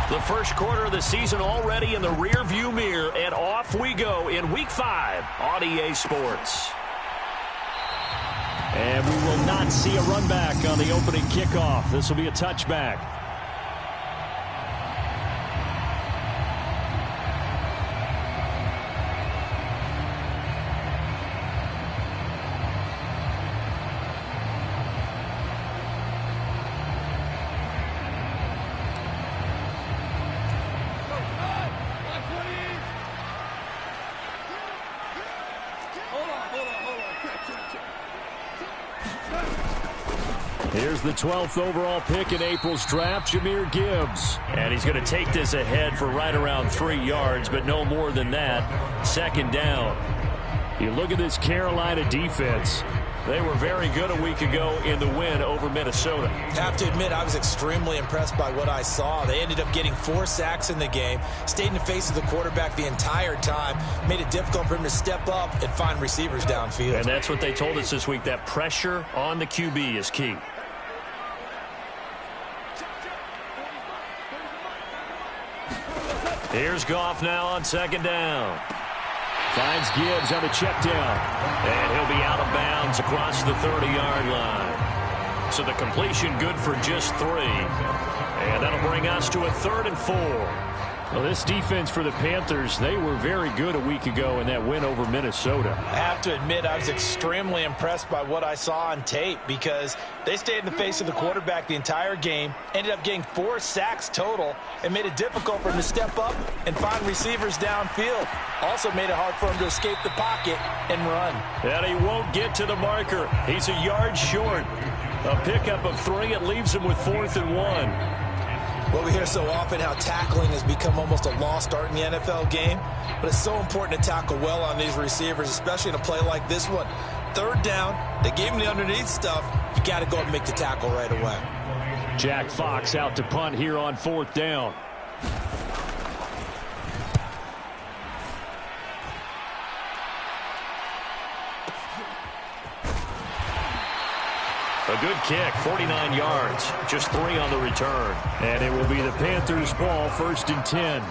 The first quarter of the season already in the rearview mirror, and off we go in Week 5 on EA Sports. And we will not see a run back on the opening kickoff. This will be a touchback. Here's the 12th overall pick in April's draft, Jahmyr Gibbs. And he's going to take this ahead for right around 3 yards, but no more than that. Second down. You look at this Carolina defense. They were very good a week ago in the win over Minnesota. Have to admit, I was extremely impressed by what I saw. They ended up getting 4 sacks in the game, stayed in the face of the quarterback the entire time, made it difficult for him to step up and find receivers downfield. And that's what they told us this week, that pressure on the QB is key. Here's Goff now on second down. Finds Gibbs on the check down. And he'll be out of bounds across the 30-yard line. So the completion good for just 3. And that'll bring us to a 3rd and 4. Well, this defense for the Panthers, they were very good a week ago in that win over Minnesota. I have to admit, I was extremely impressed by what I saw on tape because they stayed in the face of the quarterback the entire game, ended up getting 4 sacks total, and made it difficult for him to step up and find receivers downfield. Also made it hard for him to escape the pocket and run. And he won't get to the marker. He's a yard short. A pickup of 3. It leaves him with 4th and 1. Well, we hear so often how tackling has become almost a lost art in the NFL game, but it's so important to tackle well on these receivers, especially in a play like this one. 3rd down, they gave him the underneath stuff. You got to go and make the tackle right away. Jack Fox out to punt here on 4th down. A good kick, 49 yards, just 3 on the return. And it will be the Panthers' ball, 1st and 10.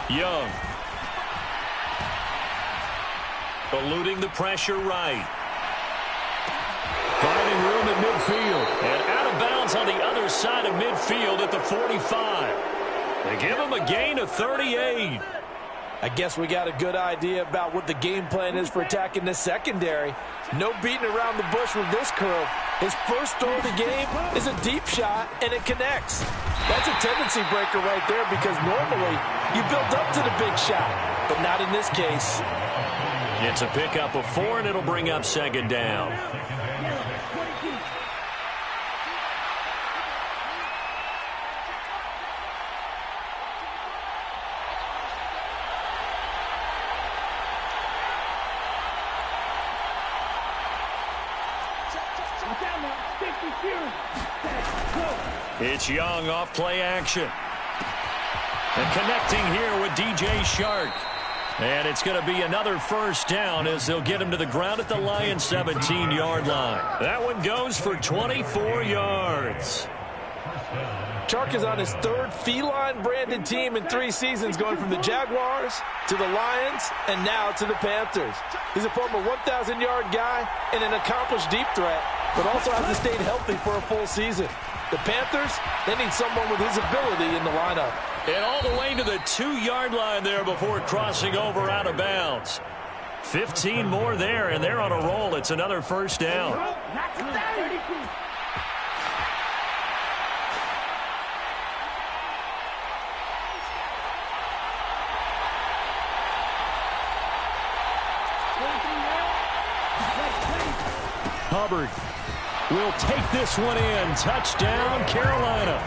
Young. Eluding the pressure right. Finding room at midfield. And out of bounds on the other side of midfield at the 45. They give him a gain of 38. I guess we got a good idea about what the game plan is for attacking this secondary. No beating around the bush with this curl. His first throw of the game is a deep shot, and it connects. That's a tendency breaker right there because normally you build up to the big shot, but not in this case. It's a pickup of 4, and it'll bring up 2nd down. It's Young off play action. And connecting here with DJ Shark. And it's going to be another 1st down as they'll get him to the ground at the Lions' 17-yard line. That one goes for 24 yards. Chark is on his 3rd feline-branded team in 3 seasons, going from the Jaguars to the Lions and now to the Panthers. He's a former 1,000-yard guy and an accomplished deep threat, but also hasn't stayed healthy for a full season. The Panthers, they need someone with his ability in the lineup. And all the way to the 2-yard line there before crossing over out of bounds. 15 more there, and they're on a roll. It's another 1st down. Hubbard will take this one in. Touchdown, Carolina.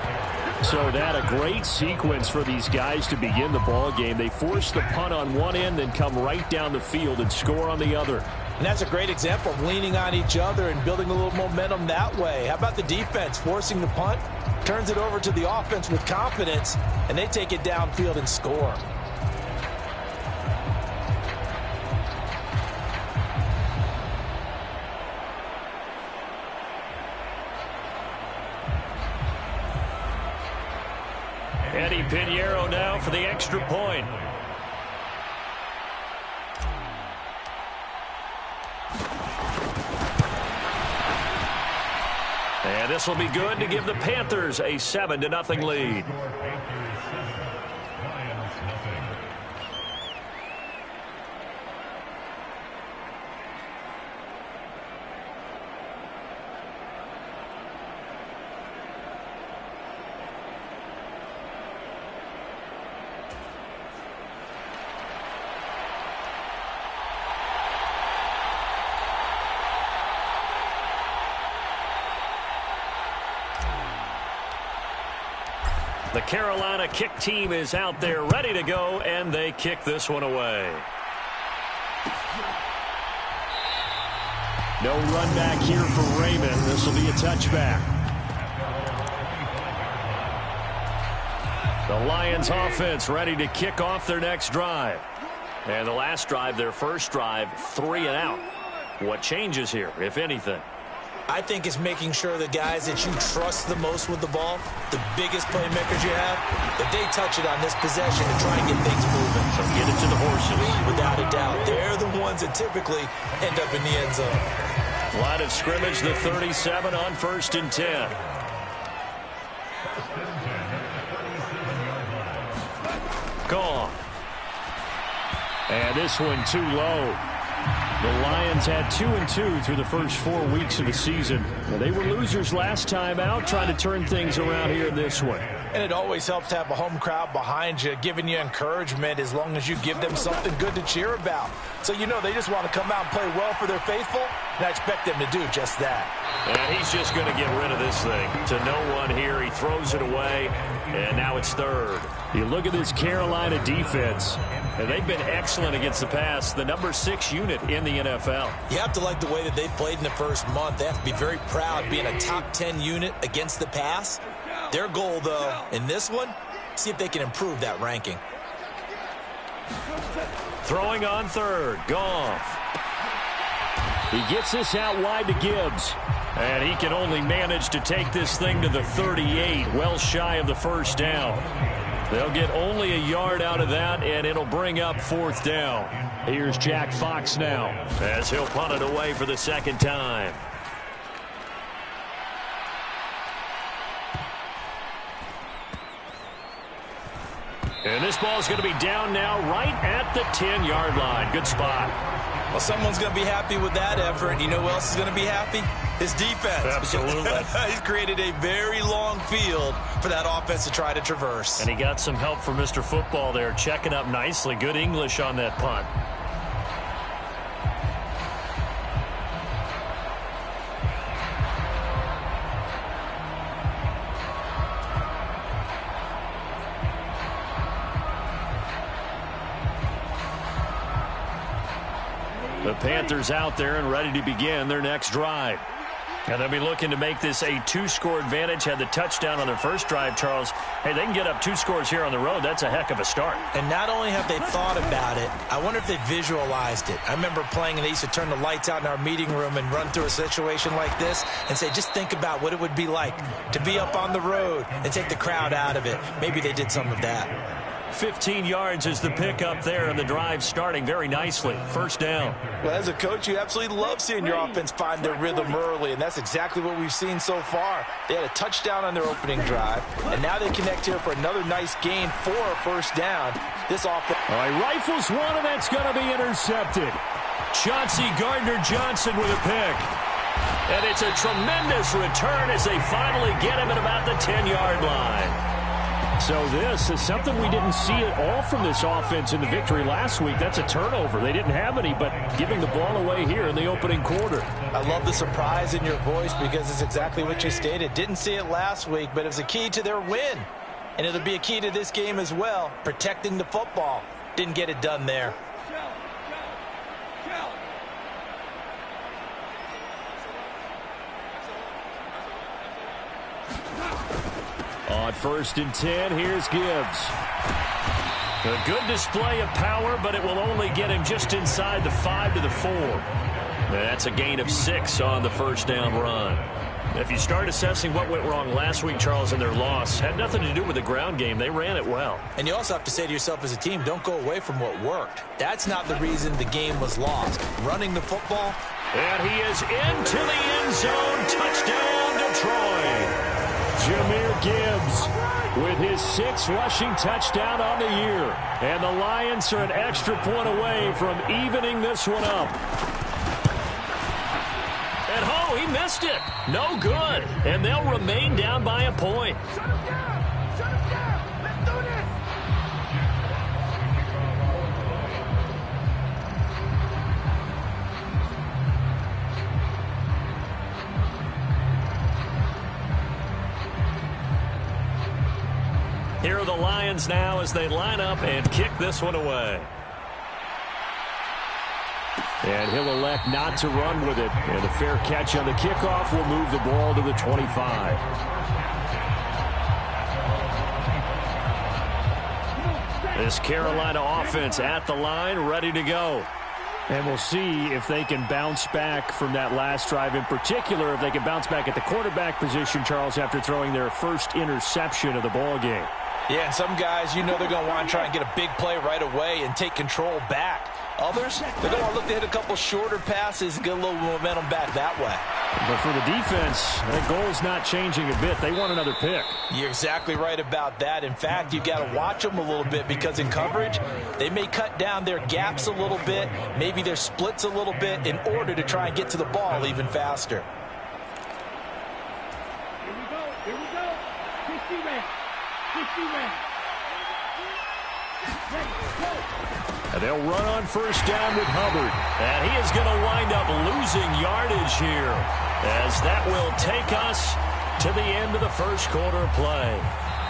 So that a great sequence for these guys to begin the ball game. They force the punt on one end, then come right down the field and score on the other. And that's a great example of leaning on each other and building a little momentum that way. How about the defense forcing the punt? Turns it over to the offense with confidence, and they take it downfield and score. Eddie Pinheiro now for the extra point. And this will be good to give the Panthers a 7-0 lead. The Carolina kick team is out there ready to go, and they kick this one away. No run back here for Raymond. This will be a touchback. The Lions offense ready to kick off their next drive. And the last drive, their first drive, 3 and out. What changes here, if anything? I think it's making sure the guys that you trust the most with the ball, the biggest playmakers you have, that they touch it on this possession and try and get things moving. So get it to the horses. Without a doubt. They're the ones that typically end up in the end zone. Line of scrimmage, the 37 on 1st and 10. Gone. And this one too low. The Lions had 2-2 through the first 4 weeks of the season. Well, they were losers last time out, trying to turn things around here in this one. And it always helps to have a home crowd behind you, giving you encouragement as long as you give them something good to cheer about. So you know they just want to come out and play well for their faithful, and I expect them to do just that. And he's just going to get rid of this thing. To no one here, he throws it away, and now it's 3rd. You look at this Carolina defense. And they've been excellent against the pass, the number 6 unit in the NFL. You have to like the way that they've played in the first month. They have to be very proud being a top 10 unit against the pass. Their goal, though, in this one, see if they can improve that ranking. Throwing on 3rd, Goff. He gets this out wide to Gibbs. And he can only manage to take this thing to the 38, well shy of the first down. They'll get only a yard out of that, and it'll bring up 4th down. Here's Jack Fox now, as he'll punt it away for the 2nd time. And this ball's going to be down now right at the 10-yard line. Good spot. Well, someone's going to be happy with that effort. You know who else is going to be happy? His defense. Absolutely. He's created a very long field for that offense to try to traverse. And he got some help from Mr. Football there, checking up nicely. Good English on that punt. The Panthers out there and ready to begin their next drive. And they'll be looking to make this a 2-score advantage. Had the touchdown on their first drive, Charles. Hey, they can get up 2 scores here on the road. That's a heck of a start. And not only have they thought about it, I wonder if they visualized it. I remember playing and they used to turn the lights out in our meeting room and run through a situation like this and say, just think about what it would be like to be up on the road and take the crowd out of it. Maybe they did some of that. 15 yards is the pickup there, and the drive starting very nicely. 1st down. Well, as a coach, you absolutely love seeing your offense find their rhythm early, and that's exactly what we've seen so far. They had a touchdown on their opening drive, and now they connect here for another nice gain for a 1st down. This offense. All right, rifles one, and that's going to be intercepted. Chauncey Gardner-Johnson with a pick. And it's a tremendous return as they finally get him at about the 10-yard line. So this is something we didn't see at all from this offense in the victory last week. That's a turnover. They didn't have any, but giving the ball away here in the opening quarter. I love the surprise in your voice because it's exactly what you stated. Didn't see it last week, but it was a key to their win. And it'll be a key to this game as well, protecting the football. Didn't get it done there. On 1st and 10, here's Gibbs. A good display of power, but it will only get him just inside the 5 to the 4. That's a gain of 6 on the first down run. If you start assessing what went wrong last week, Charles, in their loss, had nothing to do with the ground game. They ran it well. And you also have to say to yourself as a team, don't go away from what worked. That's not the reason the game was lost. Running the football. And he is into the end zone. Touchdown, Detroit. Jahmyr Gibbs with his 6th rushing touchdown on the year. And the Lions are an extra point away from evening this one up. And oh, he missed it. No good. And they'll remain down by a point. Shut him down. Shut him down. Let's do this. Here are the Lions now as they line up and kick this one away. And he'll elect not to run with it. And a fair catch on the kickoff will move the ball to the 25. This Carolina offense at the line, ready to go. And we'll see if they can bounce back from that last drive. In particular, if they can bounce back at the quarterback position, Charles, after throwing their first interception of the ball game. Yeah, and some guys, you know they're going to want to try and get a big play right away and take control back. Others, they're going to look to hit a couple shorter passes and get a little momentum back that way. But for the defense, that goal's not changing a bit. They want another pick. You're exactly right about that. In fact, you've got to watch them a little bit because in coverage, they may cut down their gaps a little bit, maybe their splits a little bit in order to try and get to the ball even faster. Here we go. Here we go. 50 red. 50 red. Ready. Go. And they'll run on first down with Hubbard. And he is going to wind up losing yardage here, as that will take us to the end of the first quarter of play.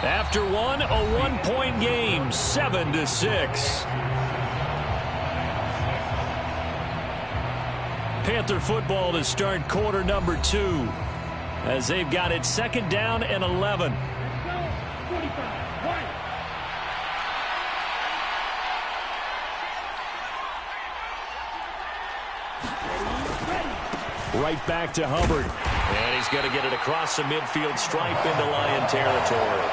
After one, a one-point game, 7-6. Panther football to start quarter number 2, as they've got it 2nd down and 11. 45. Right back to Hubbard. And he's going to get it across the midfield stripe into Lion territory.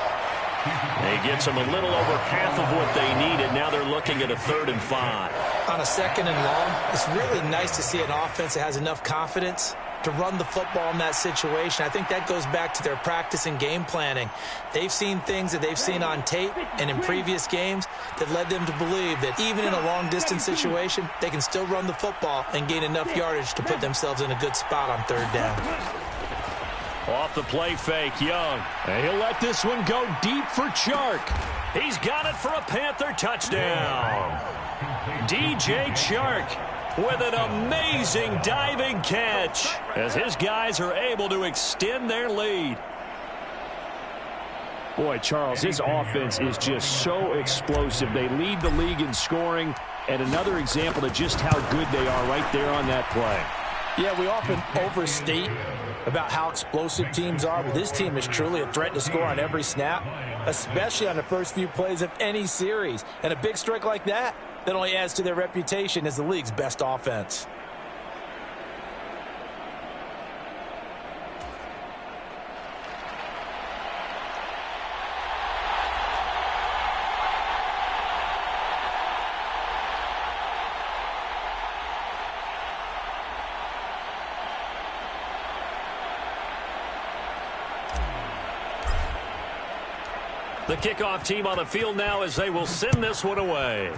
And he gets them a little over half of what they needed. Now they're looking at a 3rd and 5. On a 2nd and long, it's really nice to see an offense that has enough confidence to run the football in that situation. I think that goes back to their practice and game planning. They've seen things that they've seen on tape and in previous games that led them to believe that even in a long-distance situation, they can still run the football and gain enough yardage to put themselves in a good spot on 3rd down. Off the play fake, Young. And he'll let this one go deep for Chark. He's got it for a Panther touchdown. DJ Chark with an amazing diving catch as his guys are able to extend their lead. Boy, Charles, this offense is just so explosive. They lead the league in scoring, and another example of just how good they are right there on that play. Yeah, we often overstate about how explosive teams are, but this team is truly a threat to score on every snap, especially on the first few plays of any series. And a big strike like that only adds to their reputation as the league's best offense. The kickoff team on the field now as they will send this one away.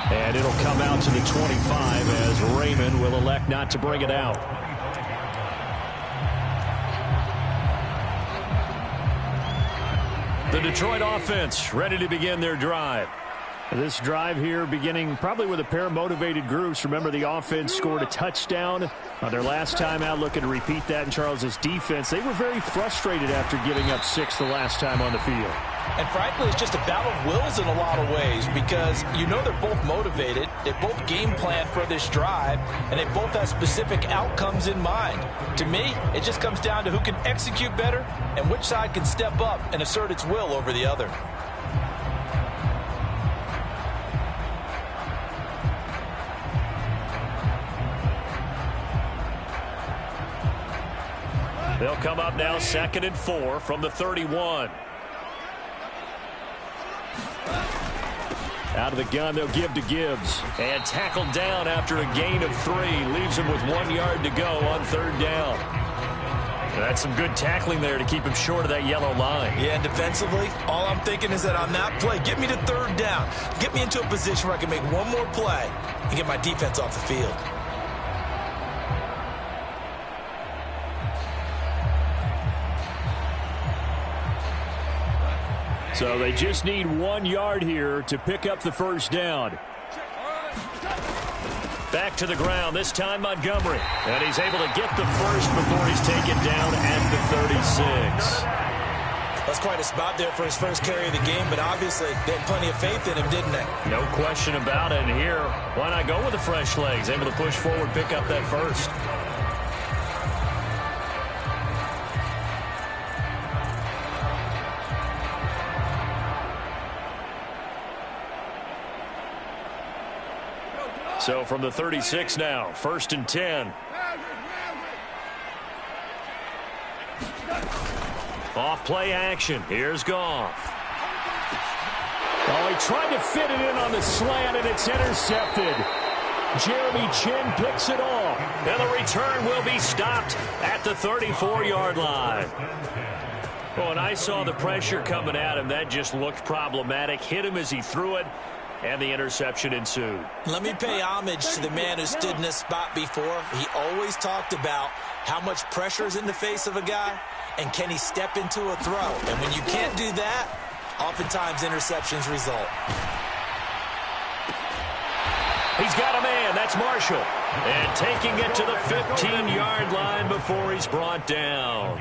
And it'll come out to the 25 as Raymond will elect not to bring it out. The Detroit offense ready to begin their drive. This drive here beginning probably with a pair of motivated groups. Remember, the offense scored a touchdown on their last time out, looking to repeat that in Charles's defense. They were very frustrated after giving up 6 the last time on the field. And frankly, it's just a battle of wills in a lot of ways because you know they're both motivated, they both game plan for this drive, and they both have specific outcomes in mind. To me, it just comes down to who can execute better and which side can step up and assert its will over the other. They'll come up now 2nd and 4 from the 31. Out of the gun, they'll give to Gibbs. And tackled down after a gain of 3. Leaves him with 1 yard to go on 3rd down. That's some good tackling there to keep him short of that yellow line. Yeah, and defensively, all I'm thinking is that on that play, get me to 3rd down. Get me into a position where I can make one more play and get my defense off the field. So they just need 1 yard here to pick up the 1st down. Back to the ground, this time Montgomery. And he's able to get the first before he's taken down at the 36. That's quite a spot there for his first carry of the game, but obviously they had plenty of faith in him, didn't they? No question about it. And here, why not go with the fresh legs? Able to push forward, pick up that first. So from the 36 now, 1st and 10. Off play action. Here's Goff. Oh, he tried to fit it in on the slant, and it's intercepted. Jeremy Chin picks it off. And the return will be stopped at the 34-yard line. Oh, and I saw the pressure coming at him. That just looked problematic. Hit him as he threw it. And the interception ensued. Let me pay homage to the man who stood in this spot before. He always talked about how much pressure is in the face of a guy and can he step into a throw. And when you can't do that, oftentimes interceptions result. He's got a man. That's Marshall. And taking it to the 15-yard line before he's brought down.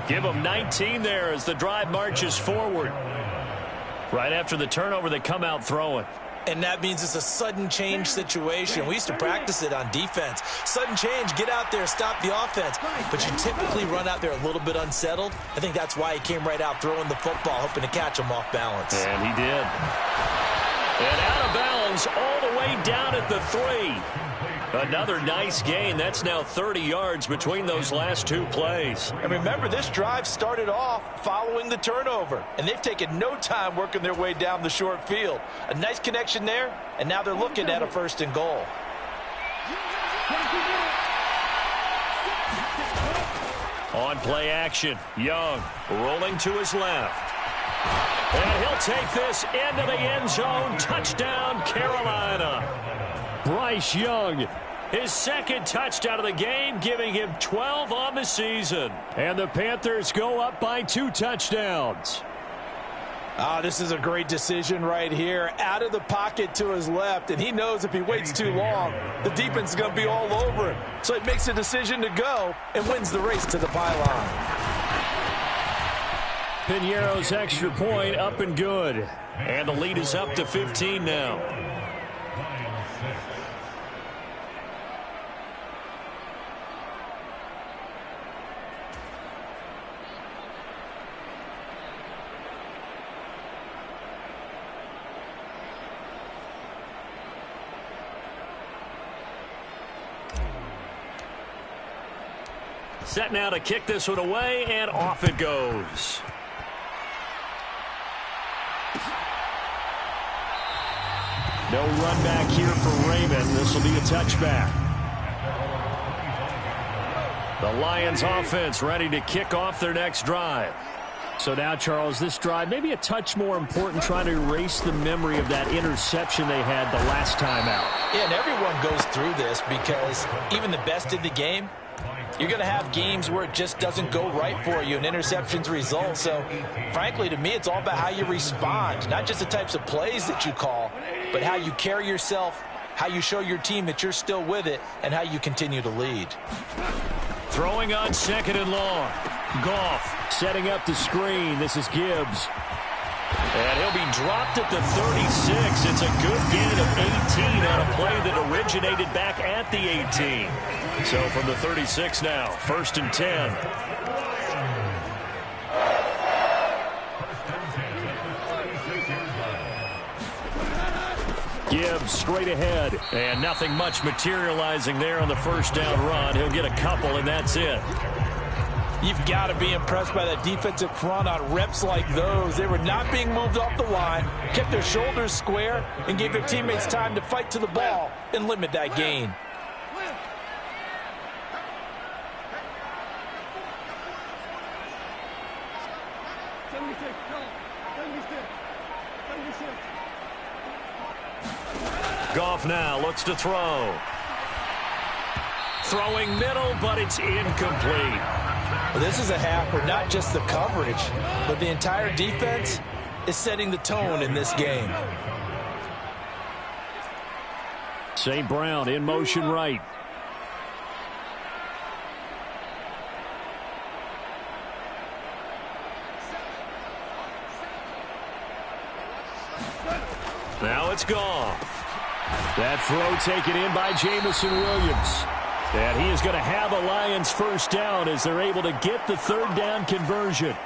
Give him 19 there as the drive marches forward. Right after the turnover, they come out throwing. And that means it's a sudden change situation. We used to practice it on defense. Sudden change, get out there, stop the offense. But you typically run out there a little bit unsettled. I think that's why he came right out throwing the football, hoping to catch him off balance. And he did. And out of bounds all the way down at the 3. Another nice gain. That's now 30 yards between those last 2 plays. And remember, this drive started off following the turnover. And they've taken no time working their way down the short field. A nice connection there, and now they're looking at a 1st and goal. On play action, Young rolling to his left. And he'll take this into the end zone. Touchdown, Carolina. Bryce Young, his 2nd touchdown of the game, giving him 12 on the season. And the Panthers go up by 2 touchdowns. This is a great decision right here. Out of the pocket to his left, and he knows if he waits too long, the defense is going to be all over him. So he makes a decision to go and wins the race to the pylon. Piñeiro's extra point up and good. And the lead is up to 15 now. Set now to kick this one away, and off it goes. No run back here for Raymond. This will be a touchback. The Lions offense ready to kick off their next drive. So now, Charles, this drive maybe a touch more important, trying to erase the memory of that interception they had the last time out. Yeah, and everyone goes through this because even the best in the game, you're going to have games where it just doesn't go right for you and interceptions result. So, frankly, to me, it's all about how you respond, not just the types of plays that you call, but how you carry yourself, how you show your team that you're still with it, and how you continue to lead. Throwing on 2nd and long. Goff setting up the screen. This is Gibbs. And he'll be dropped at the 36. It's a good gain of 18 on a play that originated back at the 18. So from the 36 now, 1st and 10. Gibbs straight ahead. And nothing much materializing there on the 1st down run. He'll get a couple, and that's it. You've got to be impressed by that defensive front on reps like those. They were not being moved off the line, kept their shoulders square, and gave their teammates time to fight to the ball and limit that gain. Goff now looks to throw. Throwing middle, but it's incomplete. Well, this is a half where not just the coverage, but the entire defense is setting the tone in this game. St. Brown in motion right. Now it's Goff. That throw taken in by Jamison Williams. And he is going to have a Lions 1st down as they're able to get the 3rd down conversion.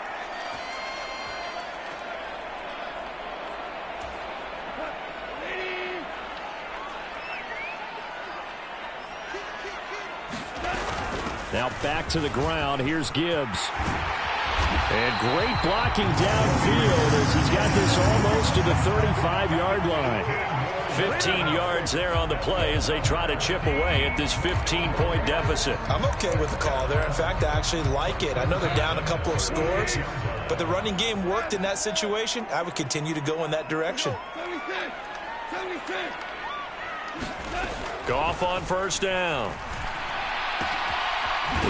Now back to the ground. Here's Gibbs. And great blocking downfield as he's got this almost to the 35-yard line. 15 yards there on the play as they try to chip away at this 15-point deficit. I'm okay with the call there. In fact, I actually like it. I know they're down a couple of scores, but the running game worked in that situation. I would continue to go in that direction. Goff on 1st down.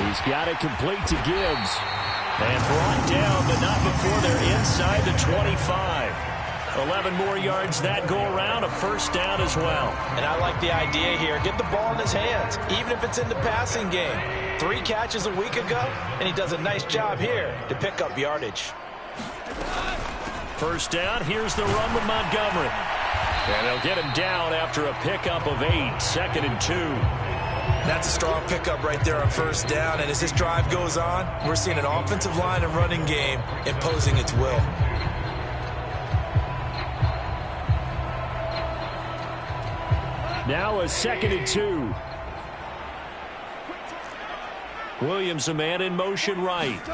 He's got it complete to Gibbs. And brought down, but not before they're inside the 25. 11 more yards that go around, a 1st down as well. And I like the idea here. Get the ball in his hands, even if it's in the passing game. 3 catches a week ago, and he does a nice job here to pick up yardage. 1st down, here's the run with Montgomery. And they'll get him down after a pickup of 8, 2nd and 2. That's a strong pickup right there on 1st down, and as this drive goes on, we're seeing an offensive line and running game imposing its will. Now a 2nd and 2. Williams, a man in motion right.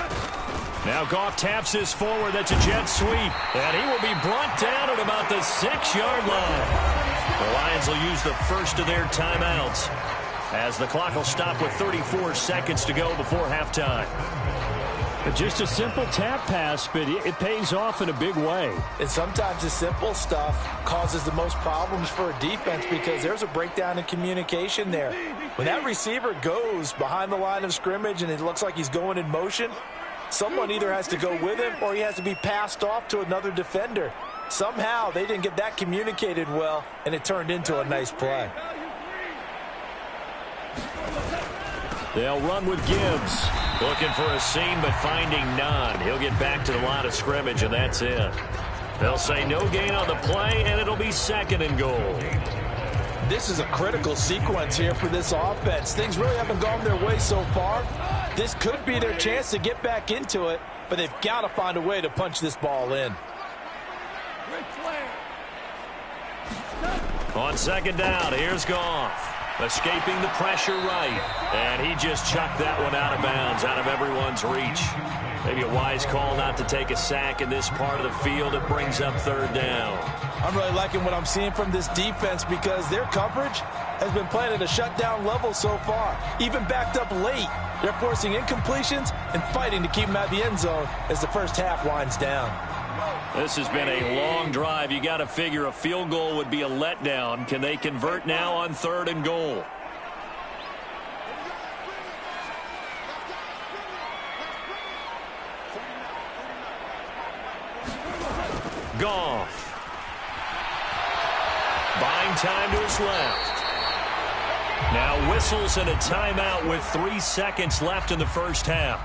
Now Goff taps this forward. That's a jet sweep. And he will be brought down at about the 6-yard line. The Lions will use the first of their timeouts as the clock will stop with 34 seconds to go before halftime. Just a simple tap pass, but it pays off in a big way. And sometimes the simple stuff causes the most problems for a defense because there's a breakdown in communication there. When that receiver goes behind the line of scrimmage and it looks like he's going in motion, someone either has to go with him or he has to be passed off to another defender. Somehow they didn't get that communicated well, and it turned into a nice play. They'll run with Gibbs. Looking for a seam, but finding none. He'll get back to the line of scrimmage, and that's it. They'll say no gain on the play, and it'll be 2nd and goal. This is a critical sequence here for this offense. Things really haven't gone their way so far. This could be their chance to get back into it, but they've got to find a way to punch this ball in. On 2nd down, here's Goff. Escaping the pressure right. And he just chucked that one out of bounds, out of everyone's reach. Maybe a wise call not to take a sack in this part of the field. It brings up 3rd down. I'm really liking what I'm seeing from this defense because their coverage has been playing at a shutdown level so far. Even backed up late, they're forcing incompletions and fighting to keep them out of the end zone as the first half winds down. This has been a long drive. You got to figure a field goal would be a letdown. Can they convert now on 3rd and goal? Goff. Buying time to his left. Now whistles and a timeout with 3 seconds left in the first half.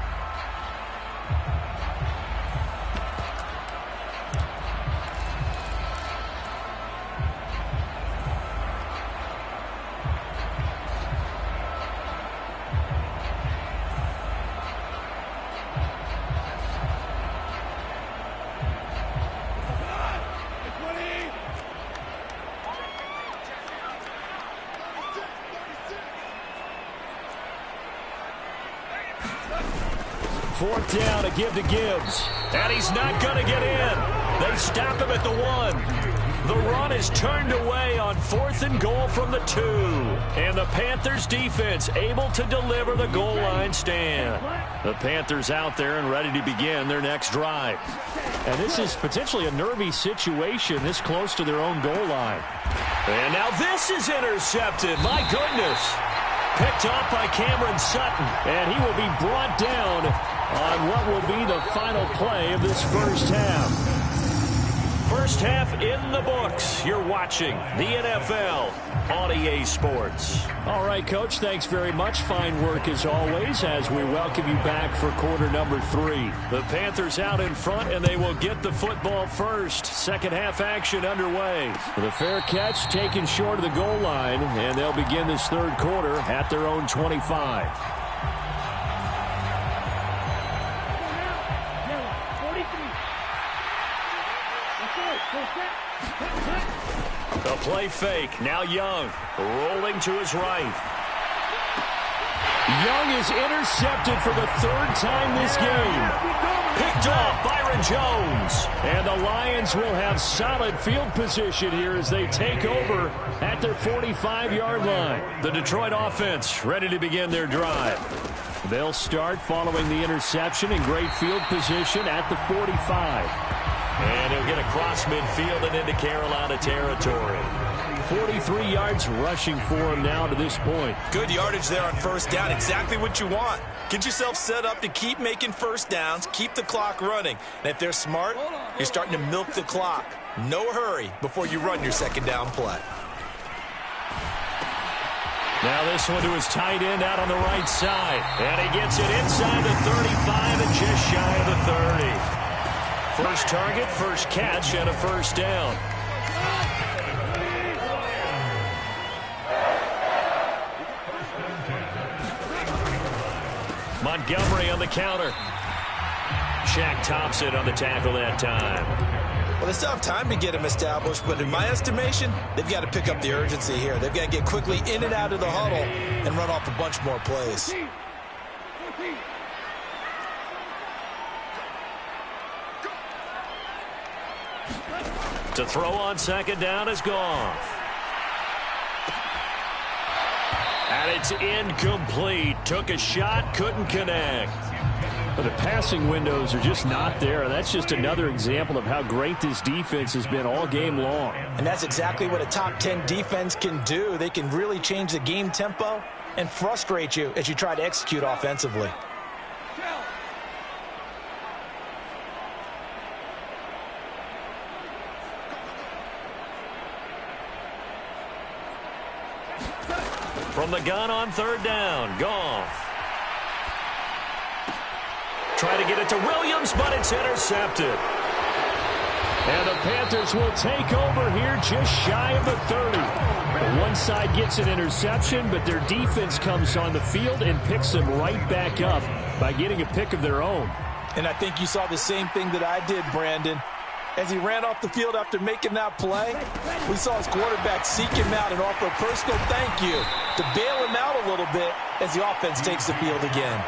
Fourth down to give to Gibbs. And he's not going to get in. They stop him at the 1. The run is turned away on 4th and goal from the 2. And the Panthers defense able to deliver the goal line stand. The Panthers out there and ready to begin their next drive. And this is potentially a nervy situation this close to their own goal line. And now this is intercepted. My goodness. Picked off by Cameron Sutton. And he will be brought down on what will be the final play of this first half. First half in the books. You're watching the NFL on EA Sports. All right, Coach, thanks very much. Fine work as always as we welcome you back for quarter number 3. The Panthers out in front, and they will get the football first. Second half action underway. The fair catch taken short of the goal line, and they'll begin this third quarter at their own 25. The play fake. Now Young rolling to his right. Young is intercepted for the 3rd time this game. Picked off Byron Jones. And the Lions will have solid field position here as they take over at their 45-yard line. The Detroit offense ready to begin their drive. They'll start following the interception in great field position at the 45. And he'll get across midfield and into Carolina territory. 43 yards rushing for him now to this point. Good yardage there on first down. Exactly what you want. Get yourself set up to keep making first downs, keep the clock running. And if they're smart, you're starting to milk the clock. No hurry before you run your second down play. Now this one to his tight end out on the right side. And he gets it inside the 35 and just shy of the 30. First target, first catch, and a first down. Montgomery on the counter. Shaq Thompson on the tackle that time. Well, they still have time to get him established, but in my estimation, they've got to pick up the urgency here. They've got to get quickly in and out of the huddle and run off a bunch more plays. To throw on second down is Goff. And it's incomplete. Took a shot, couldn't connect. But the passing windows are just not there. That's just another example of how great this defense has been all game long. And that's exactly what a top 10 defense can do. They can really change the game tempo and frustrate you as you try to execute offensively. From the gun on third down, Goff. Try to get it to Williams, but it's intercepted. And the Panthers will take over here just shy of the 30. One side gets an interception, but their defense comes on the field and picks them right back up by getting a pick of their own. And I think you saw the same thing that I did, Brandon. As he ran off the field after making that play, we saw his quarterback seek him out and offer a personal thank you to bail him out a little bit as the offense takes the field again.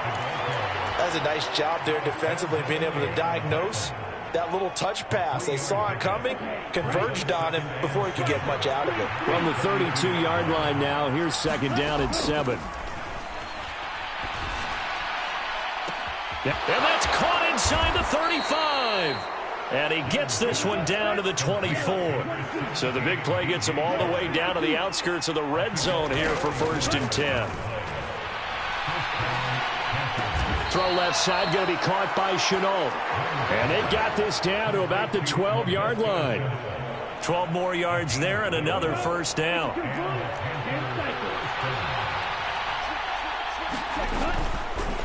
That's a nice job there defensively, being able to diagnose that little touch pass. They saw it coming, converged on him before he could get much out of it. From the 32-yard line now, here's second down and 7. And that's caught inside the 35. And he gets this one down to the 24. So the big play gets him all the way down to the outskirts of the red zone here for 1st and 10. Throw left side, going to be caught by Chenault. And they've got this down to about the 12-yard line. 12 more yards there and another 1st down.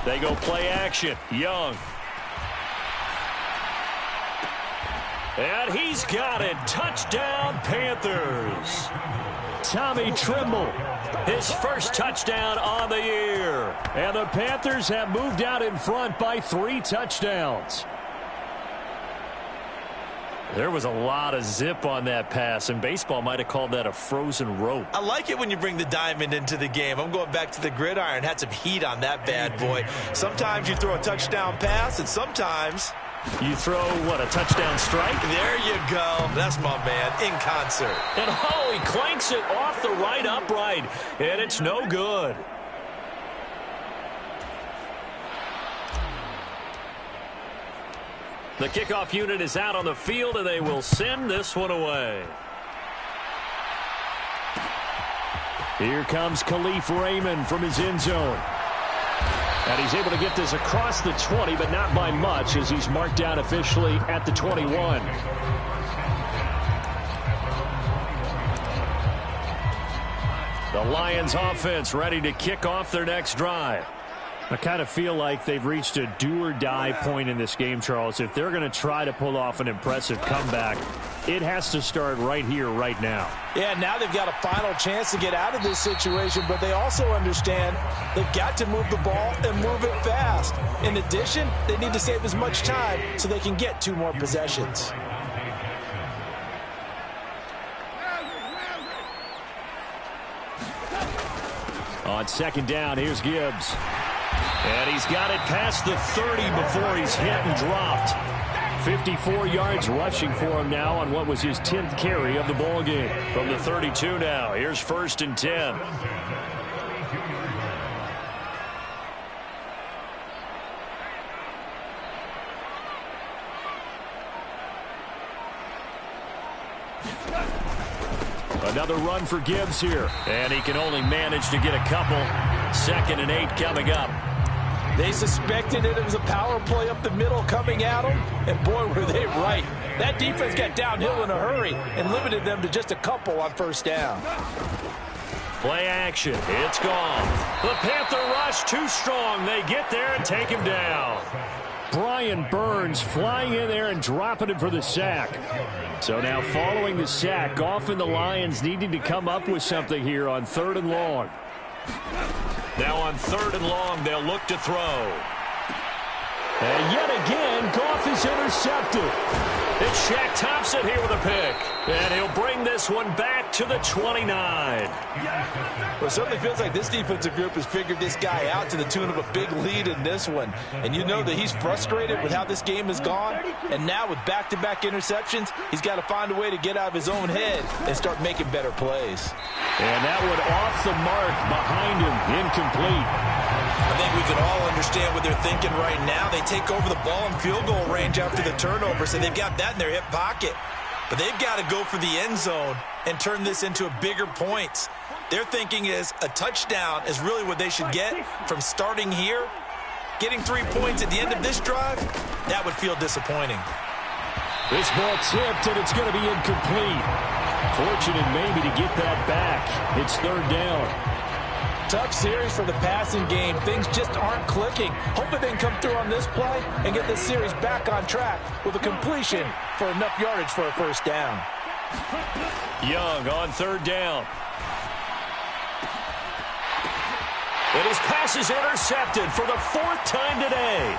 They go play action. Young. And he's got it. Touchdown, Panthers. Tommy Trimble, his first touchdown on the year. And the Panthers have moved out in front by 3 touchdowns. There was a lot of zip on that pass, and baseball might have called that a frozen rope. I like it when you bring the diamond into the game. I'm going back to the gridiron. Had some heat on that bad boy. Sometimes you throw a touchdown pass, and sometimes you throw, what, a touchdown strike? There you go. That's my man, in concert. And, oh, he clanks it off the right upright, and it's no good. The kickoff unit is out on the field, and they will send this one away. Here comes Khalif Raymond from his end zone. And he's able to get this across the 20, but not by much, as he's marked down officially at the 21. The Lions offense ready to kick off their next drive. I kind of feel like they've reached a do-or-die point in this game, Charles. If they're going to try to pull off an impressive comeback, it has to start right here, right now. Yeah, now they've got a final chance to get out of this situation, but they also understand they've got to move the ball and move it fast. In addition, they need to save as much time so they can get 2 more possessions. On second down, here's Gibbs. And he's got it past the 30 before he's hit and dropped. 54 yards rushing for him now on what was his 10th carry of the ball game. From the 32 now, here's 1st and 10. Another run for Gibbs here. And he can only manage to get a couple. 2nd and 8 coming up. They suspected it was a power play up the middle coming at them, and boy, were they right. That defense got downhill in a hurry and limited them to just a couple on 1st down. Play action. It's gone. The Panther rush too strong. They get there and take him down. Brian Burns flying in there and dropping it for the sack. So now following the sack, often the Lions needing to come up with something here on 3rd and long. Now on 3rd and long, they'll look to throw. And yet again, Goff is intercepted. It's Shaq Thompson here with a pick. And he'll bring this one back to the 29. Well, it certainly feels like this defensive group has figured this guy out to the tune of a big lead in this one. And you know that he's frustrated with how this game has gone. And now with back-to-back interceptions, he's got to find a way to get out of his own head and start making better plays. And that one off the mark behind him, incomplete. I think we can all understand what they're thinking right now. They take over the ball in field goal range after the turnover, so they've got that in their hip pocket. But they've got to go for the end zone and turn this into a bigger points. Their thinking is a touchdown is really what they should get from starting here. Getting 3 points at the end of this drive, that would feel disappointing. This ball tipped, and it's going to be incomplete. Fortunate maybe to get that back. It's 3rd down. Tough series for the passing game. Things just aren't clicking. Hoping they can come through on this play and get this series back on track with a completion for enough yardage for a 1st down. Young on 3rd down. And his pass is intercepted for the 4th time today.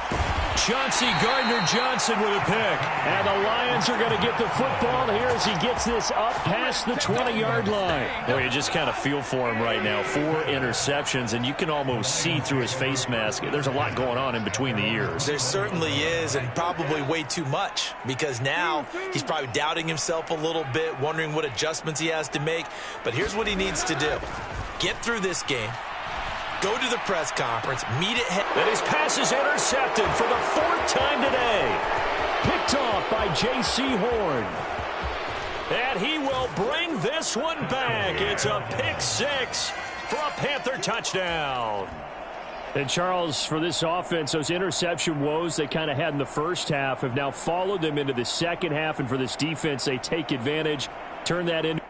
Chauncey Gardner-Johnson with a pick. And the Lions are going to get the football here as he gets this up past the 20-yard line. Well, you just kind of feel for him right now. 4 interceptions, and you can almost see through his face mask. There's a lot going on in between the ears. There certainly is, and probably way too much, because now he's probably doubting himself a little bit, wondering what adjustments he has to make. But here's what he needs to do. Get through this game. Go to the press conference, meet it. And his pass is intercepted for the 4th time today. Picked off by J.C. Horn. And he will bring this one back. It's a pick 6 for a Panther touchdown. And, Charles, for this offense, those interception woes they kind of had in the first half have now followed them into the second half. And for this defense, they take advantage, turn that into